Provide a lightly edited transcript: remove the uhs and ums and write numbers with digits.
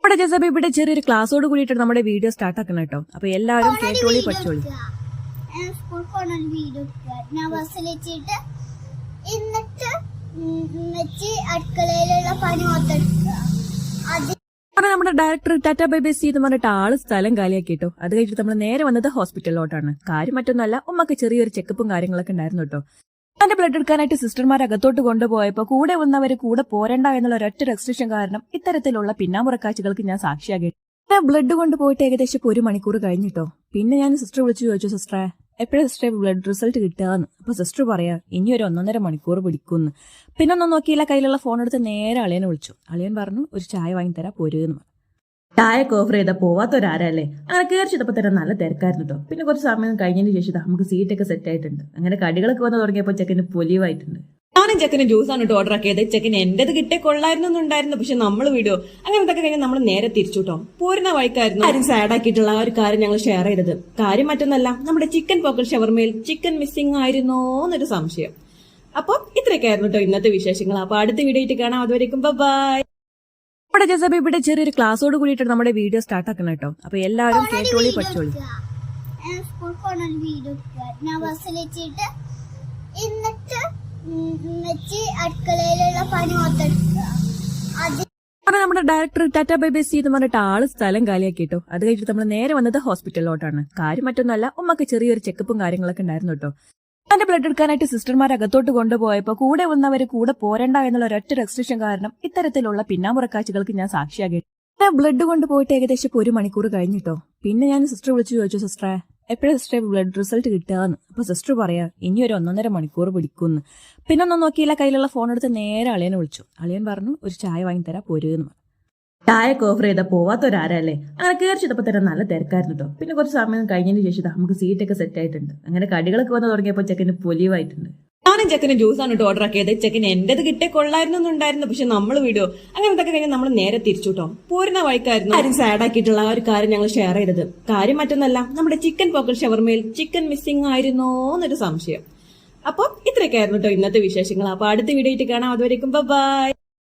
ഇവിടെ ജസബ ഇവിടെ ചെറിയൊരു ക്ലാസ്സോട് കൂടിയിട്ട് നമ്മുടെ വീഡിയോ സ്റ്റാർട്ട് ആക്കണം കേട്ടോ. അപ്പൊ എല്ലാവരും കേട്ടോളി പഠിച്ചോളി. ഞാൻ ബസ്സിൽ വെച്ചിട്ട് എന്നിട്ട് അടുക്കളയിലുള്ള പണി മൊത്തെടുക്കുക. അപ്പൊ നമ്മുടെ director Tata bye bye C എന്ന് പറഞ്ഞിട്ട് ആള് സ്ഥലം കാലിയാക്കി കേട്ടോ. അത് കഴിഞ്ഞിട്ട് നമ്മൾ നേരെ വന്നത് ഹോസ്പിറ്റലിലോട്ടാണ്. കാര്യം മറ്റൊന്നല്ല, ഉമ്മക്ക് ചെറിയൊരു ചെക്കപ്പും കാര്യങ്ങളൊക്കെ ഉണ്ടായിരുന്നു കേട്ടോ. അതിന്റെ ബ്ലഡ് എടുക്കാനായിട്ട് സിസ്റ്റർമാർ അകത്തോട്ട് കൊണ്ടുപോയപ്പോ കൂടെ വന്നവര് കൂടെ പോരണ്ട എന്നുള്ള ഒരൊറ്റ റെസ്ട്രിക്ഷൻ കാരണം ഇത്തരത്തിലുള്ള പിന്നാമ്പുറക്കാഴ്ചകൾക്ക് ഞാൻ സാക്ഷിയാകി. ബ്ലഡ് കൊണ്ടുപോയിട്ട് ഏകദേശം 1 മണിക്കൂർ കഴിഞ്ഞിട്ടോ. പിന്നെ ഞാൻ സിസ്റ്റർ വിളിച്ചു ചോദിച്ചു, സിസ്റ്ററെ എപ്പോഴും സിസ്റ്ററെ ബ്ലഡ് റിസൾട്ട് കിട്ടുകയെന്ന്. അപ്പൊ സിസ്റ്റർ പറയാ ഇനി ഒരു 1.5 മണിക്കൂർ പിടിക്കുമെന്ന്. പിന്നെ ഒന്നും നോക്കിയില്ല, കയ്യിലുള്ള ഫോൺ എടുത്ത് നേരെ അളിയനെ വിളിച്ചു. അളിയൻ പറഞ്ഞു ഒരു ചായ വാങ്ങി തരാ പോരുന്ന്. ചായക്ക് ഓഫർ ചെയ്താൽ പോവാത്തൊരാരല്ലേ. അങ്ങനെ കയറി ചെയ്തപ്പോൾ തന്നെ നല്ല തിരക്കായിരുന്നു കേട്ടോ. പിന്നെ കുറച്ച് സമയം കഴിഞ്ഞതിന് ശേഷം നമുക്ക് സീറ്റൊക്കെ സെറ്റ് ആയിട്ടുണ്ട്. അങ്ങനെ കടികളൊക്കെ വന്ന് തുടങ്ങിയപ്പോൾ ചെക്കന് പൊലിവായിട്ടുണ്ട്. ഞാനും ചെക്കന് ജ്യൂസാണ് കേട്ടോ ഓർഡർ ആക്കിയത്. ചെക്കന് എന്റേത് കിട്ടേ കൊള്ളായിരുന്നുണ്ടായിരുന്നു, പക്ഷെ നമ്മൾ വീഡിയോ അങ്ങനത്തെ കഴിഞ്ഞാൽ നമ്മൾ നേരെ തിരിച്ചു കേട്ടോ. പോരുന്ന വഴിക്കായിരുന്നു ആരും സാഡ് ആക്കിയിട്ടുള്ള ആ ഒരു കാര്യം ഞങ്ങൾ ഷെയർ ചെയ്തത്. കാര്യം മറ്റൊന്നല്ല, നമ്മുടെ ചിക്കൻ പോക്കറ്റ് ഷവർമയിൽ ചിക്കൻ മിസ്സിംഗ് ആയിരുന്നോ എന്നൊരു സംശയം. അപ്പൊ ഇത്രയൊക്കെ ആയിരുന്നു കേട്ടോ ഇന്നത്തെ വിശേഷങ്ങൾ. അപ്പൊ അടുത്ത വീഡിയോ ആയിട്ട് കാണാം. അതുവരെയും ബൈ. ഇവിടെ ജസബ ഇവിടെ ചെറിയൊരു ക്ലാസ്സോട് കൂടിയിട്ട് നമ്മുടെ വീഡിയോ സ്റ്റാർട്ട് ആക്കണം കേട്ടോ. അപ്പൊ എല്ലാവരും കേട്ടോളി പഠിച്ചോളി. ഞാൻ ബസ്സിൽ വെച്ചിട്ട് എന്നിട്ട് അടുക്കളയിലുള്ള പണി മൊത്തെടുക്കുക. അപ്പൊ നമ്മുടെ director Tata bye bye C എന്ന് പറഞ്ഞിട്ട് ആള് സ്ഥലം കാലിയാക്കി കേട്ടോ. അത് കഴിഞ്ഞിട്ട് നമ്മൾ നേരെ വന്നത് ഹോസ്പിറ്റലിലോട്ടാണ്. കാര്യം മറ്റൊന്നല്ല, ഉമ്മക്ക് ചെറിയൊരു ചെക്കപ്പും കാര്യങ്ങളൊക്കെ ഉണ്ടായിരുന്നു കേട്ടോ. അതിന്റെ ബ്ലഡ് എടുക്കാനായിട്ട് സിസ്റ്റർമാർ അകത്തോട്ട് കൊണ്ടുപോയപ്പോ കൂടെ വന്നവര് കൂടെ പോരണ്ട എന്നുള്ള ഒരൊറ്റ റെസ്ട്രിക്ഷൻ കാരണം ഇത്തരത്തിലുള്ള പിന്നാമ്പുറക്കാഴ്ചകൾക്ക് ഞാൻ സാക്ഷിയാകി. ബ്ലഡ് കൊണ്ടുപോയിട്ട് ഏകദേശം 1 മണിക്കൂർ കഴിഞ്ഞിട്ടോ. പിന്നെ ഞാൻ സിസ്റ്റർ വിളിച്ചു ചോദിച്ചു, സിസ്റ്ററെ എപ്പോഴും സിസ്റ്ററെ ബ്ലഡ് റിസൾട്ട് കിട്ടുകയെന്ന്. അപ്പൊ സിസ്റ്റർ പറയാ ഇനി ഒരു 1.5 മണിക്കൂർ പിടിക്കുമെന്ന്. പിന്നെ ഒന്നും നോക്കിയില്ല, കയ്യിലുള്ള ഫോൺ എടുത്ത് നേരെ അളിയനെ വിളിച്ചു. അളിയൻ പറഞ്ഞു ഒരു ചായ വാങ്ങി തരാ പോരുന്ന്. ചായക്ക് ഓഫർ ചെയ്താൽ പോവാത്തൊരാരല്ലേ. അങ്ങനെ കയറി ചെയ്തപ്പോൾ തന്നെ നല്ല തിരക്കായിരുന്നു കേട്ടോ. പിന്നെ കുറച്ച് സമയം കഴിഞ്ഞതിന് ശേഷം നമുക്ക് സീറ്റൊക്കെ സെറ്റ് ആയിട്ടുണ്ട്. അങ്ങനെ കടികളൊക്കെ വന്ന് തുടങ്ങിയപ്പോൾ ചെക്കന് പൊലിവായിട്ടുണ്ട്. ഞാനും ചെക്കന് ജ്യൂസാണ് കേട്ടോ ഓർഡർ ആക്കിയത്. ചെക്കന് എന്റേത് കിട്ടേ കൊള്ളായിരുന്നുണ്ടായിരുന്നു, പക്ഷെ നമ്മൾ വീഡിയോ അങ്ങനത്തെ കഴിഞ്ഞാൽ നമ്മൾ നേരെ തിരിച്ചു കേട്ടോ. പോരുന്ന വഴിക്കായിരുന്നു ആരും സാഡ് ആക്കിയിട്ടുള്ള ആ ഒരു കാര്യം ഞങ്ങൾ ഷെയർ ചെയ്തത്. കാര്യം മറ്റൊന്നല്ല, നമ്മുടെ ചിക്കൻ പോക്കറ്റ് ഷവർമയിൽ ചിക്കൻ മിസ്സിംഗ് ആയിരുന്നോ എന്നൊരു സംശയം. അപ്പൊ ഇത്രയൊക്കെ ആയിരുന്നു കേട്ടോ ഇന്നത്തെ വിശേഷങ്ങൾ. അപ്പൊ അടുത്ത വീഡിയോ ആയിട്ട് കാണാം. അതുവരെയും ബൈ.